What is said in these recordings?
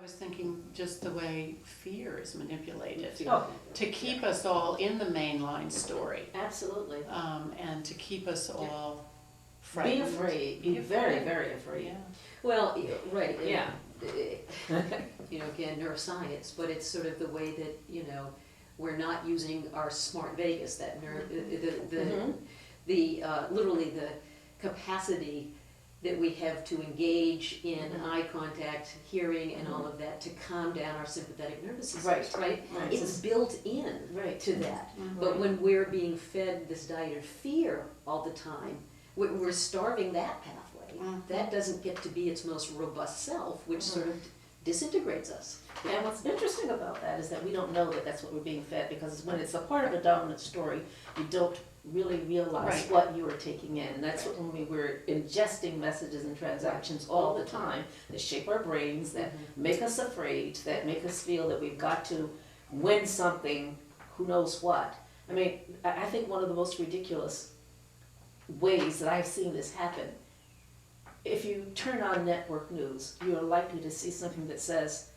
I was thinking just the way fear is manipulated Oh, to keep us all in the mainline story, absolutely. and to keep us all Be frightened. afraid, be very, very afraid. Yeah. Well, right. and, Yeah. Again, neuroscience, but it's sort of the way that, we're not using our smart vagus, that literally the capacity that we have to engage in eye contact, hearing, and all of that to calm down our sympathetic nervous system. Right. Right? Right. It's built in Right. to that. Mhm. But when we're being fed this diet of fear all the time, we're starving that pathway. Mhm. That doesn't get to be its most robust self, which sort of disintegrates us. And what's interesting about that is that we don't know that that's what we're being fed, because when it's a part of a dominant story, you don't really realize Right. what you are taking in. And that's when we're ingesting messages and transactions all the time that shape our brains, that make us afraid, that make us feel that we've got to win something, who knows what. I mean, I think one of the most ridiculous ways that I've seen this happen, if you turn on network news, you're likely to see something that says,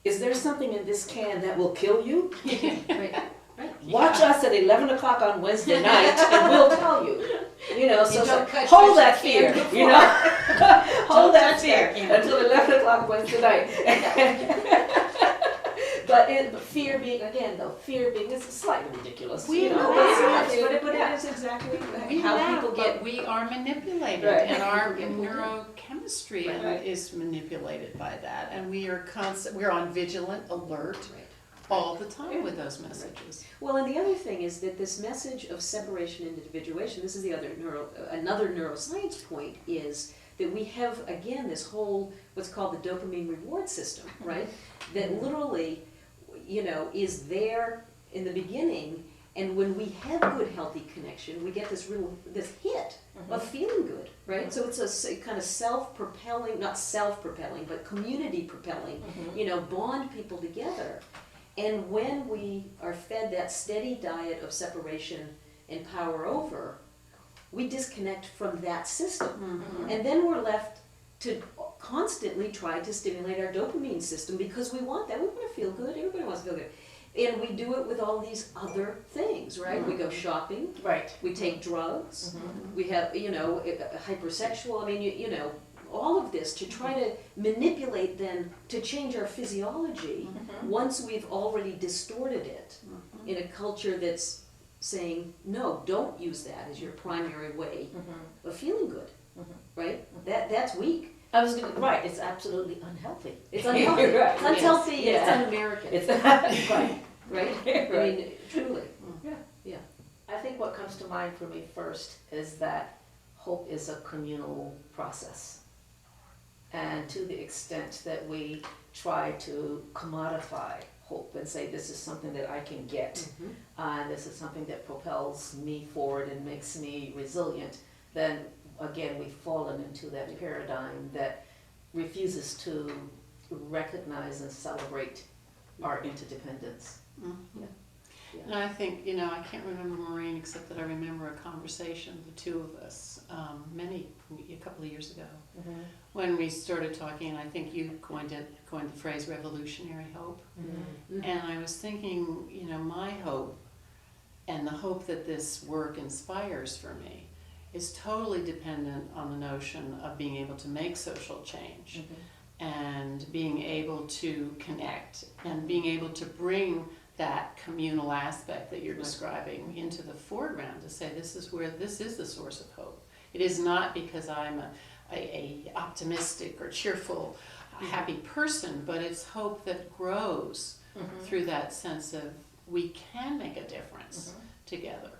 "Is there something in this can that will kill you? Right. Watch us at 11 o'clock on Wednesday night and we'll tell you." So it's don't like, touch hold that that fear, can hold that touch fear that can. until 11 o'clock Wednesday night. But fear being, again though, is slightly ridiculous. We know But that. it is exactly how people get. We are manipulated, Right. and our neurochemistry Right. is manipulated by that, and we are we're on vigilant alert Right. all the time with those messages. Well, and the other thing is that this message of separation and individuation, this is the other another neuroscience point, is that we have, again, this whole, what's called the dopamine reward system, right? That literally, is there in the beginning, and when we have good, healthy connection, we get this hit of feeling good, right? So it's a kind of self-propelling, not self-propelling, but community-propelling, bond people together. And when we are fed that steady diet of separation and power over, we disconnect from that system. And then we're left to constantly try to stimulate our dopamine system because we want that. We want to feel good. Everybody wants to feel good. And we do it with all these other things, right? We go shopping. Right. We take drugs. We have, hypersexual. I mean, all of this to try to manipulate then to change our physiology once we've already distorted it in a culture that's saying, no, don't use that as your primary way of feeling good, right? That's weak. Right, it's absolutely unhealthy. It's unhealthy. Right. It's unhealthy. Yes. It's un-American. It's right. Right? I mean, truly. Yeah. I think what comes to mind for me first is that hope is a communal process. And to the extent that we try to commodify hope and say this is something that I can get, and this is something that propels me forward and makes me resilient, then again we've fallen into that paradigm that refuses to recognize and celebrate our interdependence. And I think, I can't remember Maureen, except that I remember a conversation, the two of us, a couple of years ago, when we started talking, and I think you coined the phrase revolutionary hope. And I was thinking, my hope and the hope that this work inspires for me is totally dependent on the notion of being able to make social change and being able to connect and being able to bring that communal aspect that you're describing into the foreground to say this is the source of hope. It is not because I'm a optimistic or cheerful, happy person, but it's hope that grows through that sense of we can make a difference together.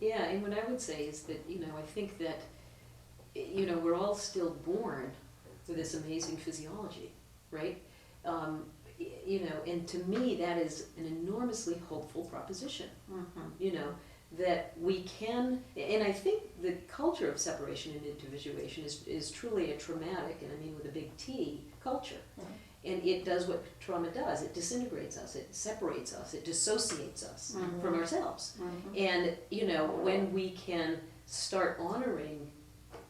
Yeah, and what I would say is that, I think that, we're all still born with this amazing physiology, right? And to me, that is an enormously hopeful proposition, that we can, and I think the culture of separation and individuation is truly a traumatic, and I mean with a big T, culture. And it does what trauma does. It disintegrates us, it separates us, it dissociates us from ourselves. And, when we can start honoring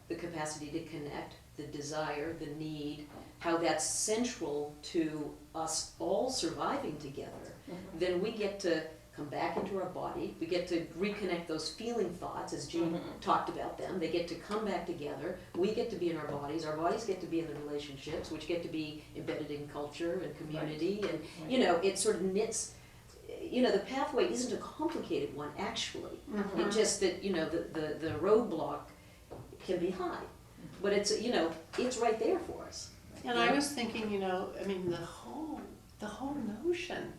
the capacity to connect the desire, the need, how that's central to us all surviving together, then we get to come back into our body, we get to reconnect those feeling thoughts, as Jean talked about them, they get to come back together, we get to be in our bodies get to be in the relationships, which get to be embedded in culture and community, and, you know, it sort of knits, you know, the pathway isn't a complicated one, actually. It's just that, you know, the roadblock can be high, but it's, you know, it's right there for us. And I was thinking, you know, I mean, the whole notion,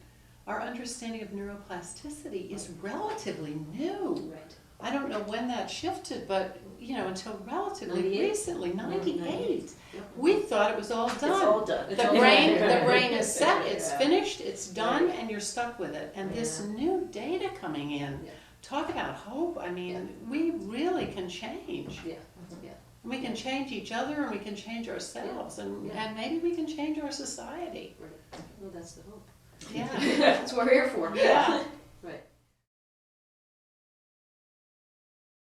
our understanding of neuroplasticity is relatively new. Right. I don't know when that shifted, but, you know, until relatively 98. recently, 98. Yep. We thought it was all done. It's all done. It's The all brain, done. the brain is set, it's Yeah. finished, it's done, Right. and you're stuck with it. And this Yeah. new data coming in, Yeah. talk about hope. I mean, we really can change. Yeah, yeah. We can change each other, and we can change ourselves, and maybe we can change our society. Right. Well, that's the hope. Yeah. That's what we're here for. Yeah.